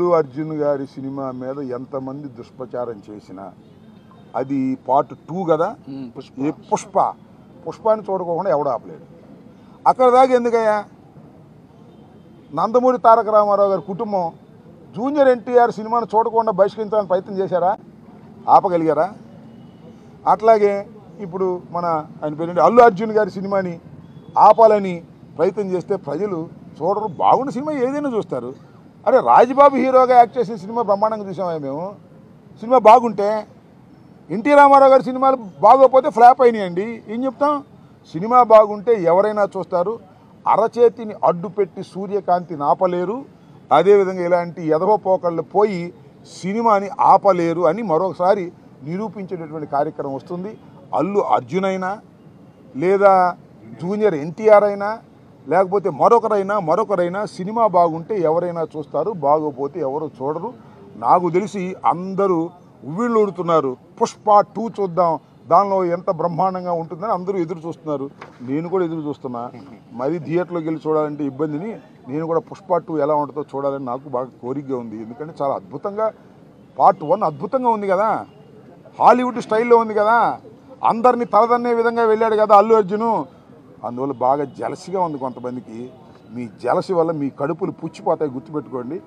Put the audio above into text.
అల్లు అర్జున్ గారి సినిమా మీద ఎంతమంది దుష్ప్రచారం చేసినా అది పార్ట్ 2 కదా. ఏ పుష్పాన్ని చూడకోకుండా ఎవడు ఆపలేడు. అక్కడ దాకా ఎందుకయ్యా? నందమూరి తారక రామారావు గారి కుటుంబం జూనియర్ ఎన్టీఆర్ సినిమాను చూడకుండా బహిష్కరించాలని ప్రయత్నం చేశారా? ఆపగలిగారా? అట్లాగే ఇప్పుడు ఆయన పేరు అల్లు అర్జున్ గారి సినిమాని ఆపాలని ప్రయత్నం చేస్తే ప్రజలు చూడరు. బాగున్న సినిమా ఏదైనా చూస్తారు. అరే రాజబాబు హీరోగా యాక్ట్ చేసిన సినిమా బ్రహ్మాండంగా చూసామా మేము? సినిమా బాగుంటే, ఎన్టీ రామారావు గారి సినిమాలు బాగోకపోతే ఫ్లాప్ అయినాయండి. ఏం చెప్తాం? సినిమా బాగుంటే ఎవరైనా చూస్తారు. అరచేతిని అడ్డుపెట్టి సూర్యకాంతిని ఆపలేరు. అదేవిధంగా ఇలాంటి ఎదవ పోకళ్ళు పోయి సినిమాని ఆపలేరు అని మరొకసారి నిరూపించేటటువంటి కార్యక్రమం వస్తుంది. అల్లు అర్జున్ అయినా లేదా జూనియర్ ఎన్టీఆర్ అయినా లేకపోతే మరొకరైనా సినిమా బాగుంటే ఎవరైనా చూస్తారు, బాగోపోతే ఎవరు చూడరు. నాకు తెలిసి అందరూ ఉవ్విళ్ళూడుతున్నారు. పుష్ప 2 చూద్దాం, దానిలో ఎంత బ్రహ్మాండంగా ఉంటుందని అందరూ ఎదురు చూస్తున్నారు. నేను కూడా ఎదురు చూస్తున్నా. మరి థియేటర్లోకి వెళ్ళి చూడాలంటే ఇబ్బందిని నేను కూడా పుష్ప 2 ఎలా ఉంటుందో చూడాలని నాకు బాగా కోరికగా ఉంది. ఎందుకంటే చాలా అద్భుతంగా పార్ట్ 1 అద్భుతంగా ఉంది కదా, హాలీవుడ్ స్టైల్లో ఉంది కదా, అందరినీ తలదన్నే విధంగా వెళ్ళాడు కదా అల్లు అర్జును. అందువల్ల బాగా జలసిగా ఉంది కొంతమందికి. మీ జలసి వల్ల మీ కడుపులు పుచ్చిపోతాయి, గుర్తుపెట్టుకోండి.